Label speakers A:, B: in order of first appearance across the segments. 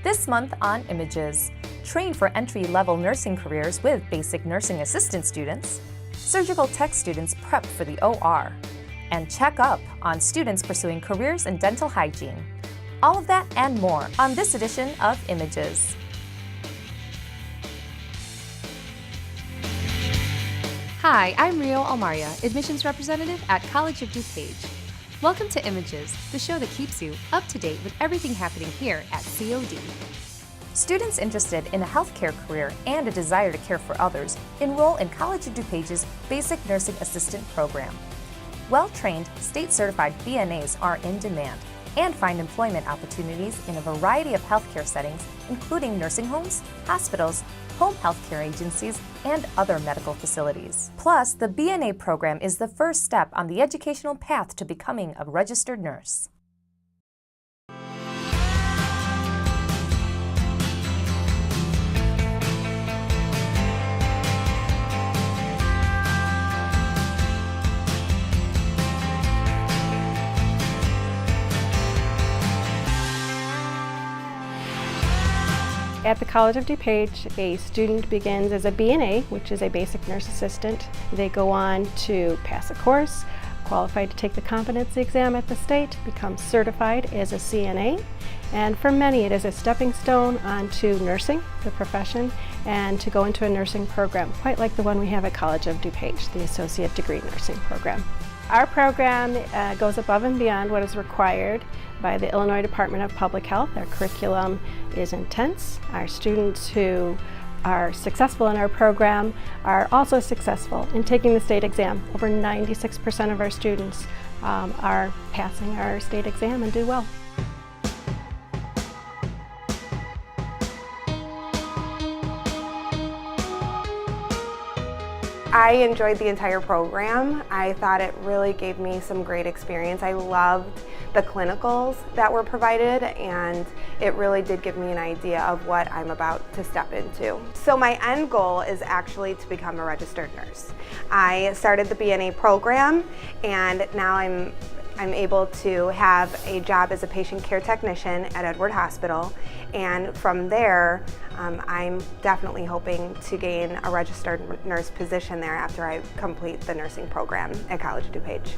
A: This month on Images, train for entry-level nursing careers with basic nursing assistant students, surgical tech students prep for the OR, and check up on students pursuing careers in dental hygiene. All of that and more on this edition of Images. Hi, I'm Rio Almaria, admissions representative at College of DuPage. Welcome to Images, the show that keeps you up to date with everything happening here at COD. Students interested in a healthcare career and a desire to care for others enroll in College of DuPage's Basic Nursing Assistant program. Well-trained, state-certified BNAs are in demand and find employment opportunities in a variety of healthcare settings, including nursing homes, hospitals, home healthcare agencies, and other medical facilities. Plus, the BNA program is the first step on the educational path to becoming a registered nurse.
B: At the College of DuPage, a student begins as a BNA, which is a basic nurse assistant. They go on to pass a course, qualified to take the competency exam at the state, become certified as a CNA, and for many it is a stepping stone onto nursing, the profession, and to go into a nursing program, quite like the one we have at College of DuPage, the Associate Degree Nursing Program. Our program goes above and beyond what is required by the Illinois Department of Public Health. Our curriculum is intense. Our students who are successful in our program are also successful in taking the state exam. Over 96% of our students are passing our state exam and do well.
C: I enjoyed the entire program. I thought it really gave me some great experience. I loved the clinicals that were provided, and it really did give me an idea of what I'm about to step into. So my end goal is actually to become a registered nurse. I started the BNA program, and now I'm able to have a job as a patient care technician at Edward Hospital, and from there I'm definitely hoping to gain a registered nurse position there after I complete the nursing program at College of DuPage.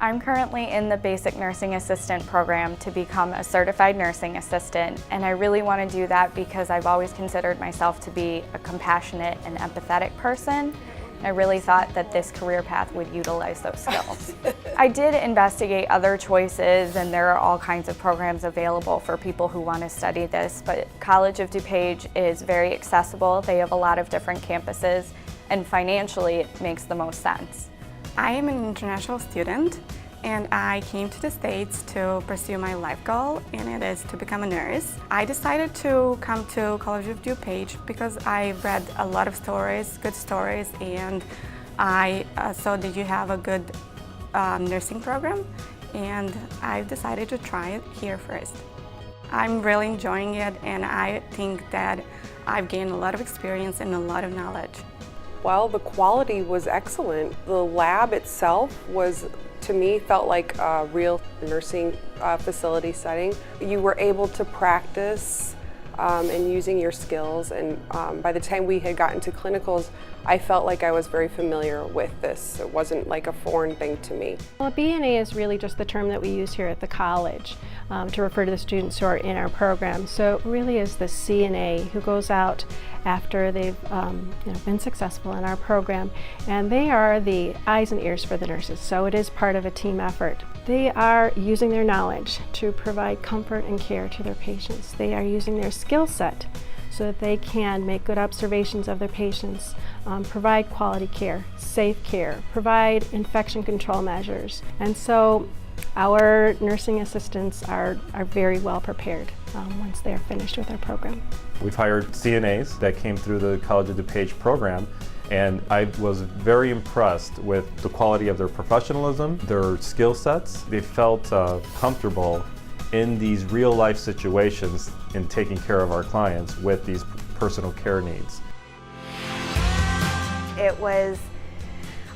D: I'm currently in the Basic Nursing Assistant program to become a certified nursing assistant, and I really want to do that because I've always considered myself to be a compassionate and empathetic person. I really thought that this career path would utilize those skills. I did investigate other choices, and there are all kinds of programs available for people who want to study this, but College of DuPage is very accessible. They have a lot of different campuses, and financially it makes the most sense.
E: I am an international student, and I came to the States to pursue my life goal, and it is to become a nurse. I decided to come to College of DuPage because I read a lot of stories, good stories, and I saw that you have a good nursing program, and I decided to try it here first. I'm really enjoying it, and I think that I've gained a lot of experience and a lot of knowledge.
F: Well, the quality was excellent. The lab itself was, to me, felt like a real nursing facility setting. You were able to practice and using your skills, and by the time we had gotten to clinicals, I felt like I was very familiar with this. It wasn't like a foreign thing to me.
B: Well, BNA is really just the term that we use here at the college to refer to the students who are in our program. So it really is the CNA who goes out after they've been successful in our program, and they are the eyes and ears for the nurses, so it is part of a team effort. They are using their knowledge to provide comfort and care to their patients. They are using their skill set so that they can make good observations of their patients, provide quality care, safe care, provide infection control measures. And so our nursing assistants are very well prepared once they are finished with our program.
G: We've hired CNAs that came through the College of DuPage program, and I was very impressed with the quality of their professionalism, their skill sets. They felt comfortable in these real life situations in taking care of our clients with these personal care needs.
C: It was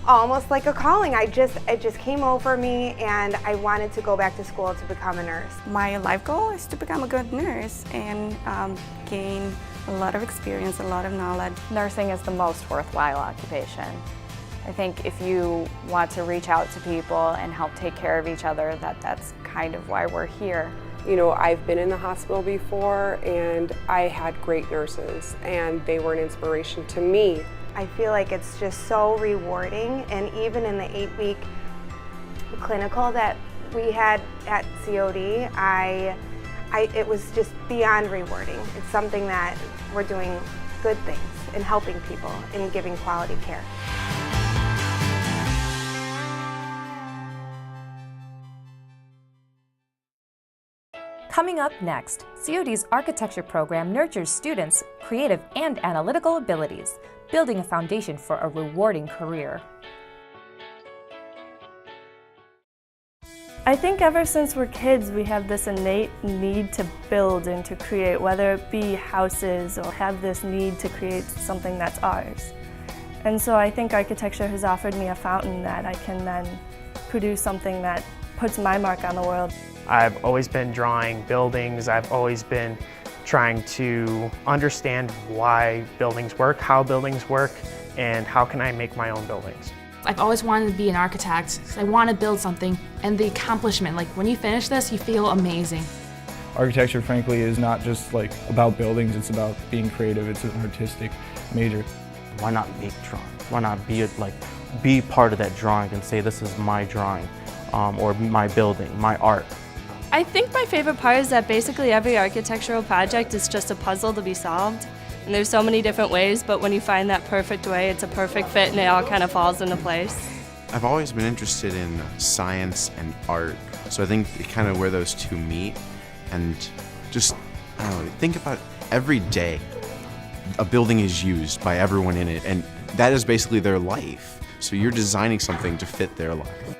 C: almost like a calling. It just came over me, and I wanted to go back to school to become a nurse.
E: My life goal is to become a good nurse and gain a lot of experience, a lot of knowledge.
D: Nursing is the most worthwhile occupation. I think if you want to reach out to people and help take care of each other, that's kind of why we're here.
F: You know, I've been in the hospital before and I had great nurses and they were an inspiration to me.
C: I feel like it's just so rewarding, and even in the 8-week clinical that we had at COD, it was just beyond rewarding. It's something that we're doing good things and helping people and giving quality care.
A: Coming up next, COD's architecture program nurtures students' creative and analytical abilities, building a foundation for a rewarding career.
H: I think ever since we're kids, we have this innate need to build and to create, whether it be houses or have this need to create something that's ours. And so I think architecture has offered me a fountain that I can then produce something that puts my mark on the world.
I: I've always been drawing buildings. I've always been trying to understand why buildings work, how buildings work, and how can I make my own buildings.
J: I've always wanted to be an architect because I want to build something, and the accomplishment, like when you finish this, you feel amazing.
K: Architecture, frankly, is not just like about buildings, it's about being creative. It's an artistic major.
L: Why not make drawings? Why not be part of that drawing and say this is my drawing, or my building, my art?
H: I think my favorite part is that basically every architectural project is just a puzzle to be solved. And there's so many different ways, but when you find that perfect way, it's a perfect fit and it all kind of falls into place.
M: I've always been interested in science and art, so I think kind of where those two meet, and just, I don't know, think about every day a building is used by everyone in it, and that is basically their life. So you're designing something to fit their life.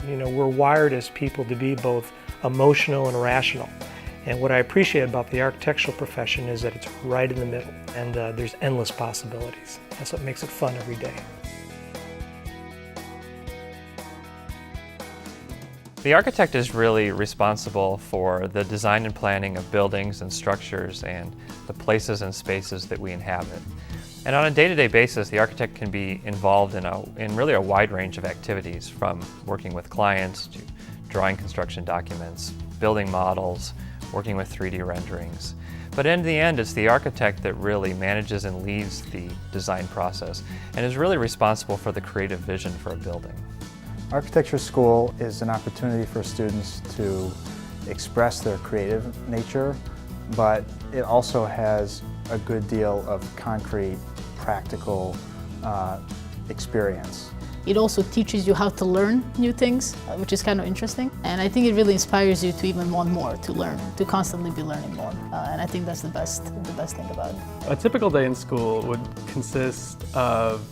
N: You know, we're wired as people to be both emotional and rational. And what I appreciate about the architectural profession is that it's right in the middle, and there's endless possibilities. That's what makes it fun every day.
O: The architect is really responsible for the design and planning of buildings and structures and the places and spaces that we inhabit. And on a day-to-day basis, the architect can be involved in really a wide range of activities, from working with clients to drawing construction documents, building models, working with 3D renderings. But in the end, it's the architect that really manages and leads the design process and is really responsible for the creative vision for a building.
P: Architecture school is an opportunity for students to express their creative nature, but it also has a good deal of concrete, practical experience.
Q: It also teaches you how to learn new things, which is kind of interesting. And I think it really inspires you to even want more, to learn, to constantly be learning more. And I think that's the best thing about it.
R: A typical day in school would consist of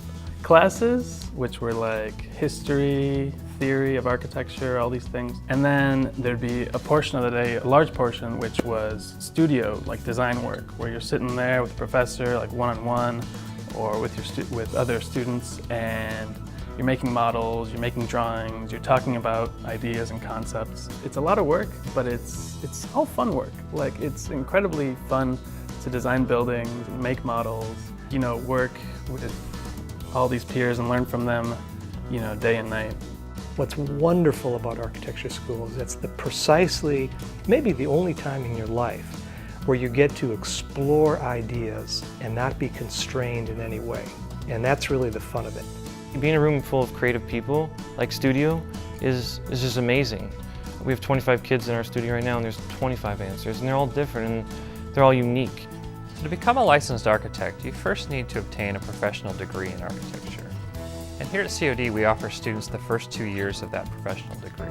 R: classes, which were like history, theory of architecture, all these things. And then there'd be a portion of the day, a large portion, which was studio, like design work, where you're sitting there with a professor, like one-on-one, or with other students, and you're making models, you're making drawings, you're talking about ideas and concepts. It's a lot of work, but it's all fun work. Like, it's incredibly fun to design buildings and make models, you know, work with all these peers and learn from them, you know, day and night.
N: What's wonderful about architecture school is it's precisely, maybe the only time in your life where you get to explore ideas and not be constrained in any way. And that's really the fun of it.
S: Being in a room full of creative people, like studio, is just amazing. We have 25 kids in our studio right now, and there's 25 answers, and they're all different, and they're all unique.
O: So to become a licensed architect, you first need to obtain a professional degree in architecture. And here at COD, we offer students the first 2 years of that professional degree.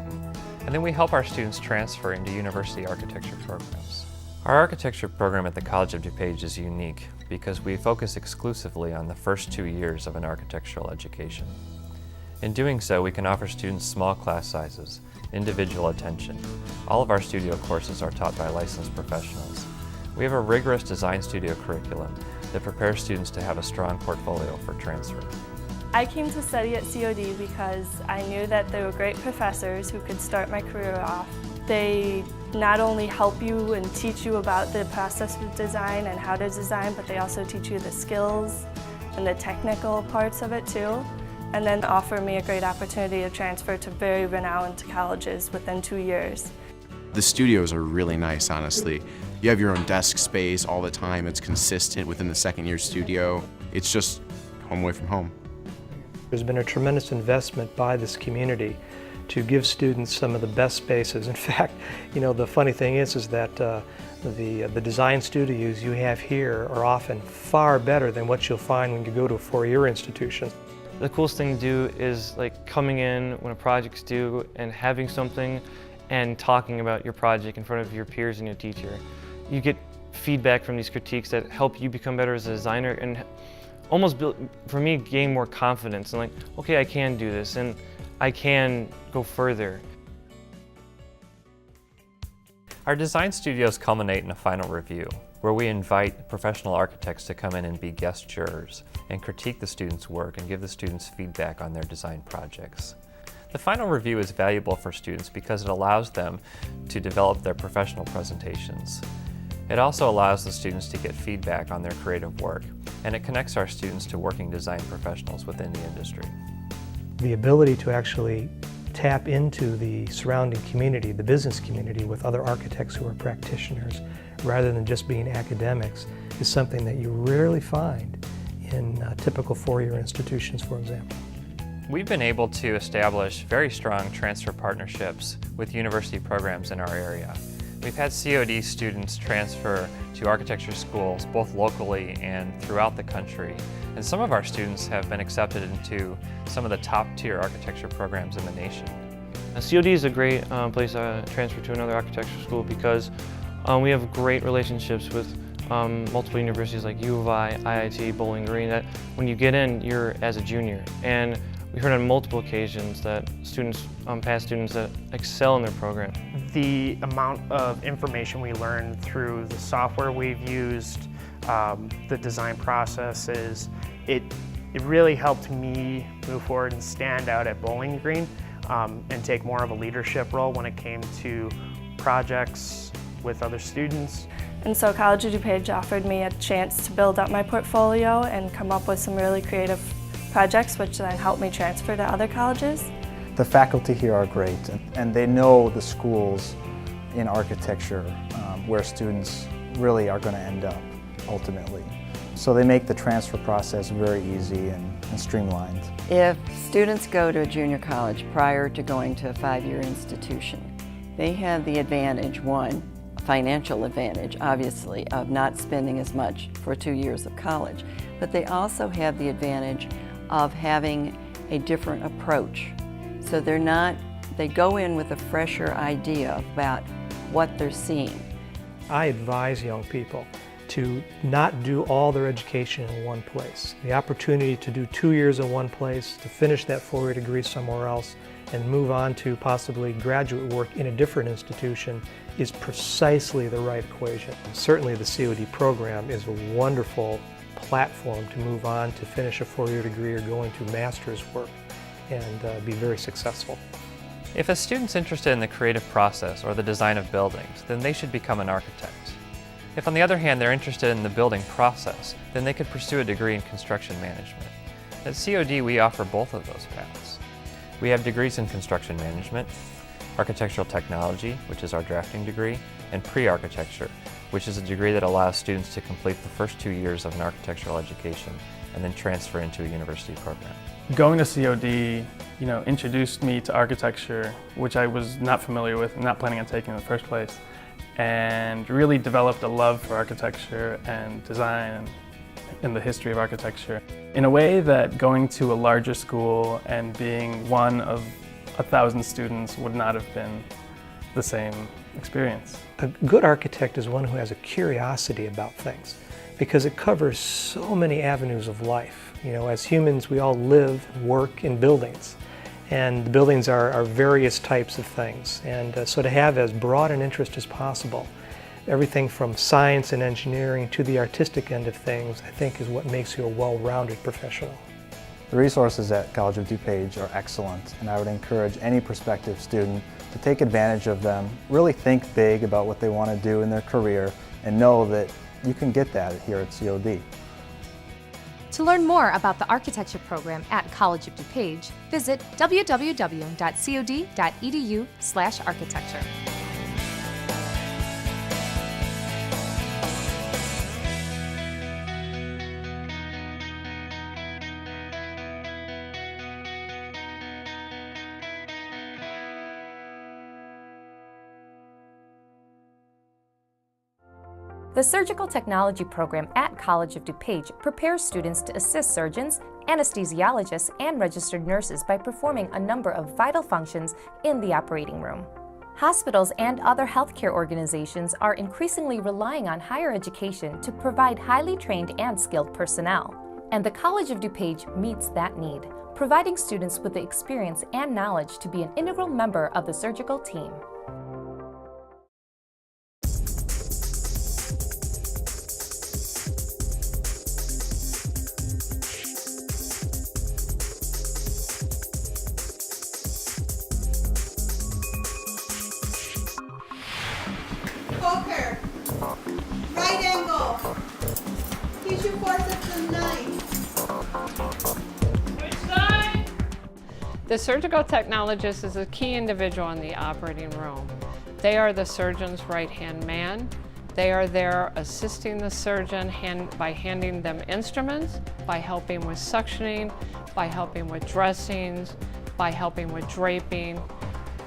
O: And then we help our students transfer into university architecture programs. Our architecture program at the College of DuPage is unique because we focus exclusively on the first 2 years of an architectural education. In doing so, we can offer students small class sizes, individual attention. All of our studio courses are taught by licensed professionals. We have a rigorous design studio curriculum that prepares students to have a strong portfolio for transfer.
H: I came to study at COD because I knew that there were great professors who could start my career off. They not only help you and teach you about the process of design and how to design, but they also teach you the skills and the technical parts of it too, and then offer me a great opportunity to transfer to very renowned colleges within 2 years.
M: The studios are really nice, honestly. You have your own desk space all the time. It's consistent within the second-year studio. It's just home away from home.
N: There's been a tremendous investment by this community to give students some of the best spaces. In fact, you know, the funny thing is that the design studios you have here are often far better than what you'll find when you go to a four-year institution.
S: The coolest thing to do is like coming in when a project's due and having something and talking about your project in front of your peers and your teacher. You get feedback from these critiques that help you become better as a designer and almost build, for me, gain more confidence and like, okay, I can do this and I can go further.
O: Our design studios culminate in a final review, where we invite professional architects to come in and be guest jurors and critique the students' work and give the students feedback on their design projects. The final review is valuable for students because it allows them to develop their professional presentations. It also allows the students to get feedback on their creative work, and it connects our students to working design professionals within the industry.
N: The ability to actually tap into the surrounding community, the business community, with other architects who are practitioners, rather than just being academics, is something that you rarely find in typical four-year institutions, for example.
O: We've been able to establish very strong transfer partnerships with university programs in our area. We've had COD students transfer to architecture schools both locally and throughout the country. And some of our students have been accepted into some of the top-tier architecture programs in the nation.
S: COD is a great place to transfer to another architecture school because we have great relationships with multiple universities like U of I, IIT, Bowling Green, that when you get in, you're as a junior. And we heard on multiple occasions that students, past students that excel in their program.
I: The amount of information we learned through the software we've used, the design processes, it really helped me move forward and stand out at Bowling Green and take more of a leadership role when it came to projects with other students.
H: And so College of DuPage offered me a chance to build up my portfolio and come up with some really creative projects, which then helped me transfer to other colleges.
P: The faculty here are great, and they know the schools in architecture where students really are going to end up ultimately. So they make the transfer process very easy and streamlined.
T: If students go to a junior college prior to going to a five-year institution, they have the advantage, one, financial advantage, obviously, of not spending as much for 2 years of college, but they also have the advantage of having a different approach. So they go in with a fresher idea about what they're seeing.
N: I advise young people to not do all their education in one place. The opportunity to do 2 years in one place, to finish that four-year degree somewhere else, and move on to possibly graduate work in a different institution is precisely the right equation. Certainly the COD program is a wonderful platform to move on to finish a four-year degree or go into master's work and be very successful.
O: If a student's interested in the creative process or the design of buildings, then they should become an architect. If on the other hand they're interested in the building process, then they could pursue a degree in construction management. At COD we offer both of those paths. We have degrees in construction management, architectural technology, which is our drafting degree, and pre-architecture, which is a degree that allows students to complete the first 2 years of an architectural education and then transfer into a university program.
R: Going to COD, introduced me to architecture, which I was not familiar with and not planning on taking in the first place, and really developed a love for architecture and design and the history of architecture in a way that going to a larger school and being one of 1,000 students would not have been the same experience.
N: A good architect is one who has a curiosity about things because it covers so many avenues of life. As humans, we all live and work in buildings, and the buildings are various types of things. And so to have as broad an interest as possible, everything from science and engineering to the artistic end of things, I think is what makes you a well-rounded professional.
P: The resources at College of DuPage are excellent, and I would encourage any prospective student to take advantage of them. Really think big about what they want to do in their career and know that you can get that here at COD.
A: To learn more about the architecture program at College of DuPage, visit www.cod.edu/architecture. The Surgical Technology program at College of DuPage prepares students to assist surgeons, anesthesiologists, and registered nurses by performing a number of vital functions in the operating room. Hospitals and other healthcare organizations are increasingly relying on higher education to provide highly trained and skilled personnel, and the College of DuPage meets that need, providing students with the experience and knowledge to be an integral member of the surgical team.
U: Poker. Right angle. Teach your forceps and knife.
V: Which side? The surgical technologist is a key individual in the operating room. They are the surgeon's right-hand man. They are there assisting the surgeon by handing them instruments, by helping with suctioning, by helping with dressings, by helping with draping.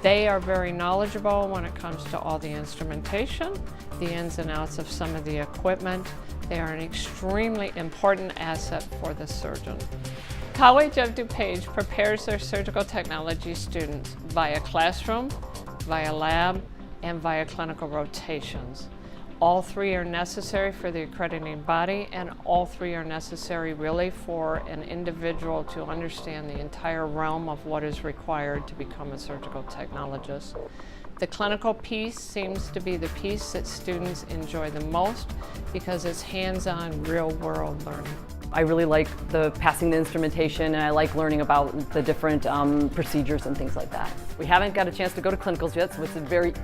V: They are very knowledgeable when it comes to all the instrumentation, the ins and outs of some of the equipment. They are an extremely important asset for the surgeon. College of DuPage prepares their surgical technology students via classroom, via lab, and via clinical rotations. All three are necessary for the accrediting body, and all three are necessary really for an individual to understand the entire realm of what is required to become a surgical technologist. The clinical piece seems to be the piece that students enjoy the most because it's hands-on, real-world learning.
W: I really like passing the instrumentation, and I like learning about the different procedures and things like that. We haven't got a chance to go to clinicals yet, so it's a very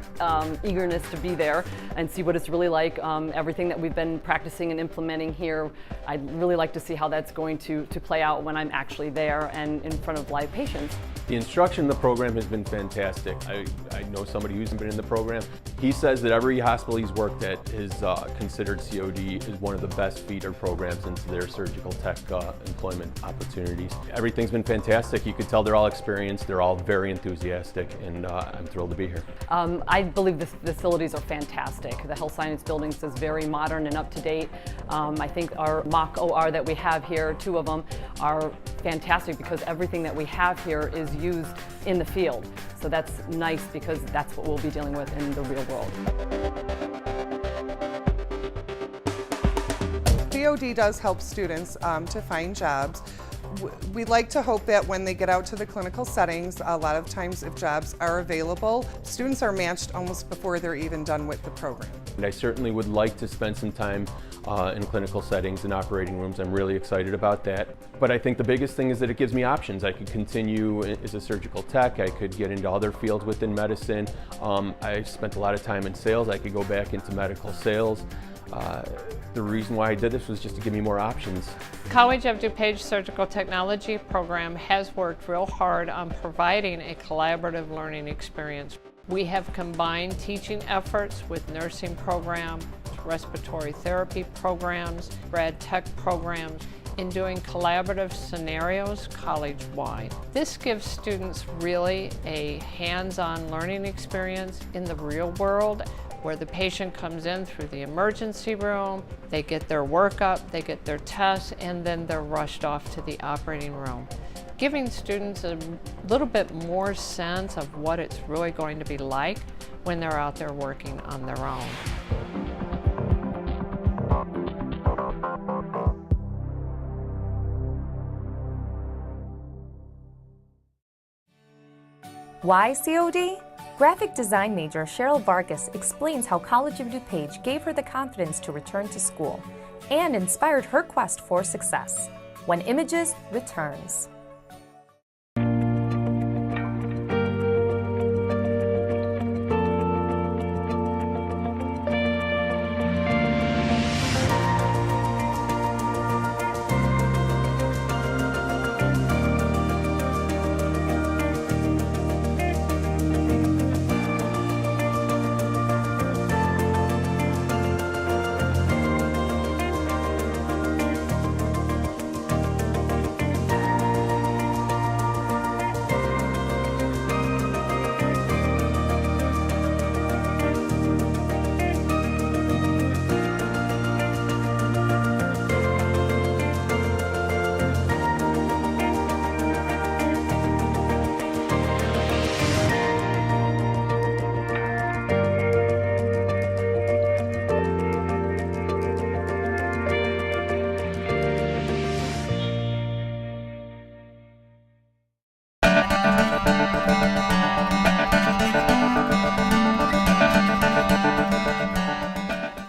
W: eagerness to be there and see what it's really like. Everything that we've been practicing and implementing here, I'd really like to see how that's going to play out when I'm actually there and in front of live patients.
X: The instruction in the program has been fantastic. I know somebody who's been in the program. He says that every hospital he's worked at is considered COD as one of the best feeder programs into their surgical tech employment opportunities. Everything's been fantastic. You could tell they're all experienced, they're all very enthusiastic, and I'm thrilled to be here.
W: I believe the facilities are fantastic. The health science buildings is very modern and up to date. I think our mock OR that we have here, 2 of them, are fantastic because everything that we have here is used in the field. So that's nice because that's what we'll be dealing with in the real world.
Y: COD does help students to find jobs. We like to hope that when they get out to the clinical settings, a lot of times if jobs are available, students are matched almost before they're even done with the program.
X: And I certainly would like to spend some time in clinical settings and operating rooms. I'm really excited about that. But I think the biggest thing is that it gives me options. I could continue as a surgical tech, I could get into other fields within medicine. I spent a lot of time in sales, I could go back into medical sales. The reason why I did this was just to give me more options.
V: College of DuPage Surgical Technology program has worked real hard on providing a collaborative learning experience. We have combined teaching efforts with nursing programs, respiratory therapy programs, rad tech programs, in doing collaborative scenarios college-wide. This gives students really a hands-on learning experience in the real world, where the patient comes in through the emergency room, they get their workup, they get their tests, and then they're rushed off to the operating room, giving students a little bit more sense of what it's really going to be like when they're out there working on their own.
A: Why COD? Graphic design major Cheryl Vargas explains how College of DuPage gave her the confidence to return to school and inspired her quest for success.
B: when Images returns.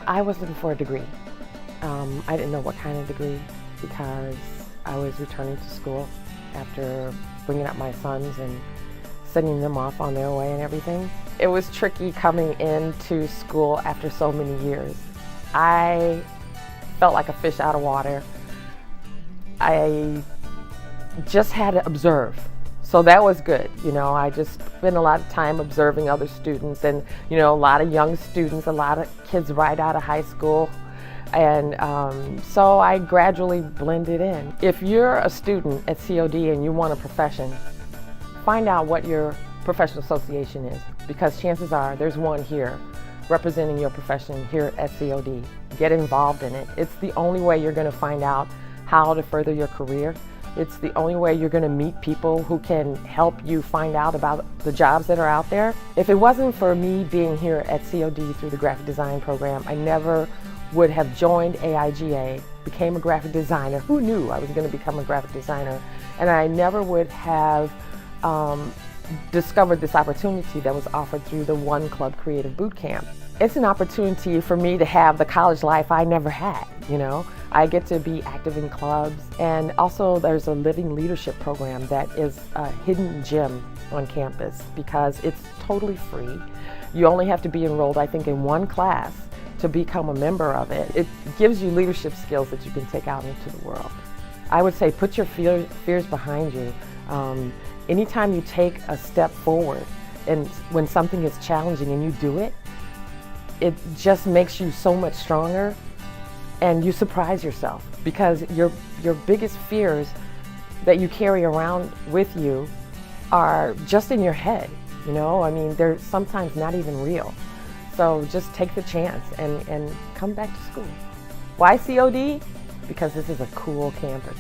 D: I was looking for a degree. I didn't know what kind of degree because I was returning to school after bringing up my sons and sending them off on their way and everything. It was tricky coming into school after so many years. I felt like a fish out of water. I just had to observe. So that was good, you know. I just spent a lot of time observing other students and, you know, a lot of young students, a lot of kids right out of high school. And so I gradually blended in. If you're a student at COD and you want a profession, find out what your professional association is, because chances are there's one here representing your profession here at COD. Get involved in it. It's the only way you're going to find out how to further your career. It's the only way you're going to meet people who can help you find out about the jobs that are out there. If it wasn't for me being here at COD through the graphic design program, I never would have joined AIGA, became a graphic designer. Who knew I was going to become a graphic designer? And I never would have discovered this opportunity that was offered through the One Club Creative Boot Camp. It's an opportunity for me to have the college life I never had, you know. I get to be active in clubs, and also there's a living leadership program that is a hidden gem on campus because it's totally free. You only have to be enrolled, I think, in one class to become a member of it. It gives you leadership skills that you can take out into the world. I would say put your fears behind you. Anytime you take a step forward and when something is challenging and you do it, it just makes you so much stronger, and you surprise yourself because your biggest fears that you carry around with you are just in your head, you know? I mean, they're sometimes not even real. So just take the chance and come back to school. Why COD? Because this is a cool campus.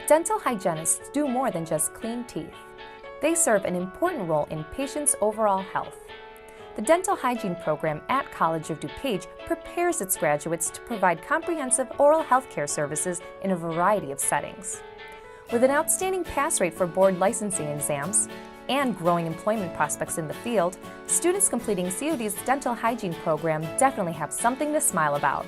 B: Dental hygienists do more than just clean teeth. They serve an important role in patients' overall health. The dental hygiene program at College of DuPage prepares its graduates to provide comprehensive oral health care services in a variety of settings. With an outstanding pass rate for board licensing exams and growing employment prospects in the field, students completing COD's dental hygiene program definitely have something to smile about.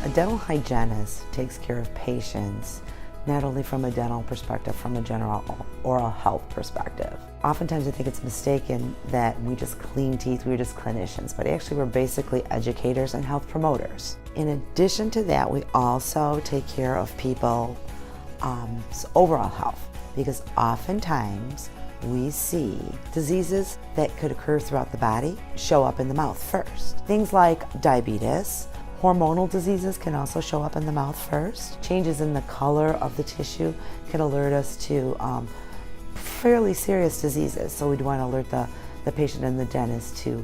E: A dental hygienist takes care of patients
C: not only from a dental perspective, from a general oral health perspective. Oftentimes I think it's mistaken that we just clean teeth, we're just clinicians, but actually we're basically educators and health promoters. In addition to that, we also take care of people's overall health, because oftentimes we see diseases that could occur throughout the body show up in the mouth first. Things like diabetes, hormonal diseases can also show up in the mouth first. Changes in the color of the tissue can alert us to fairly serious diseases, so we'd want to alert the patient and the dentist to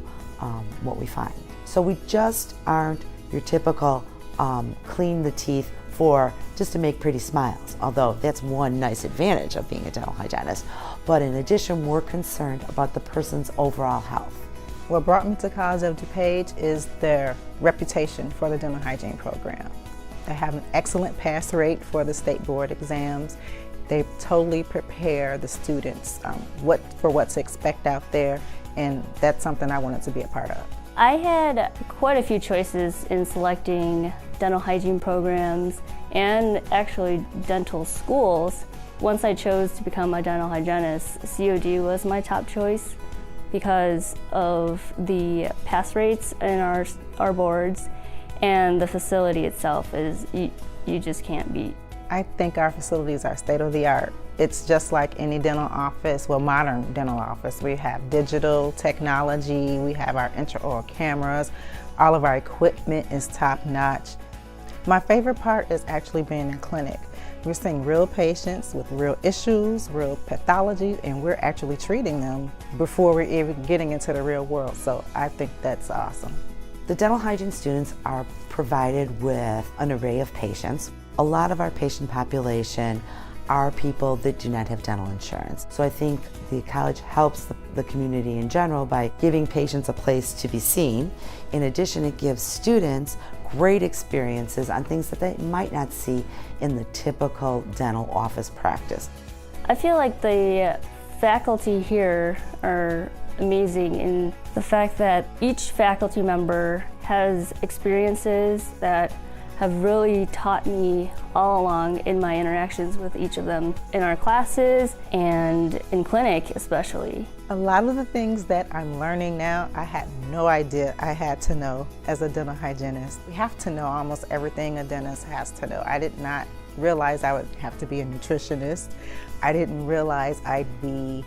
C: what we find. So we just aren't your typical clean the teeth for just to make pretty smiles, although that's one nice advantage of being a dental hygienist. But in addition, we're concerned about the person's overall health.
E: What brought me to College of DuPage is their reputation for the dental hygiene program. They have an excellent pass rate for the state board exams. They totally prepare the students for what to expect out there, and that's something I wanted to be a part of.
F: I had quite a few choices in selecting dental hygiene programs and actually dental schools. Once I chose to become a dental hygienist, COD was my top choice because of the pass rates in our boards, and the facility itself is you just can't beat.
E: I think our facilities are state-of-the-art. It's just like any dental office, well, modern dental office. We have digital technology, we have our intraoral cameras, all of our equipment is top-notch. My favorite part is actually being in clinic. We're seeing real patients with real issues, real pathology, and we're actually treating them before we're even getting into the real world. So I think that's awesome.
C: The dental hygiene students are provided with an array of patients. A lot of our patient population are people that do not have dental insurance. So I think the college helps the community in general by giving patients a place to be seen. In addition, it gives students great experiences on things that they might not see in the typical dental office practice.
F: I feel like the faculty here are amazing in the fact that each faculty member has experiences that have really taught me all along in my interactions with each of them in our classes and in clinic especially.
E: A lot of the things that I'm learning now, I had no idea I had to know as a dental hygienist. We have to know almost everything a dentist has to know. I did not realize I would have to be a nutritionist. I didn't realize I'd be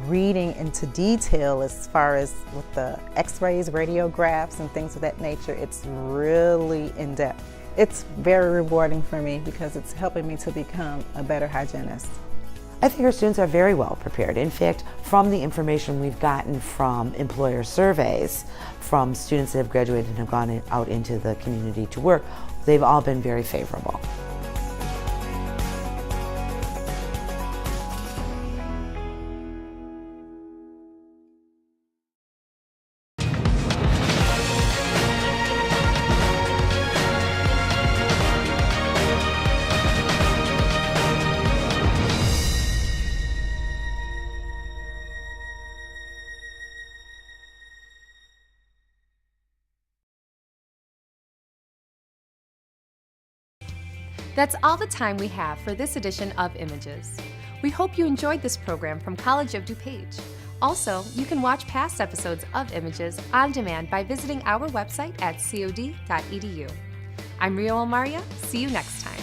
E: reading into detail as far as with the x-rays, radiographs, and things of that nature. It's really in-depth. It's very rewarding for me because it's helping me to become a better hygienist.
C: I think our students are very well prepared. In fact, from the information we've gotten from employer surveys, from students that have graduated and have gone out into the community to work, they've all been very favorable.
A: That's all the time we have for this edition of Images. We hope you enjoyed this program from College of DuPage. Also, you can watch past episodes of Images on demand by visiting our website at cod.edu. I'm Rio Almaria. See you next time.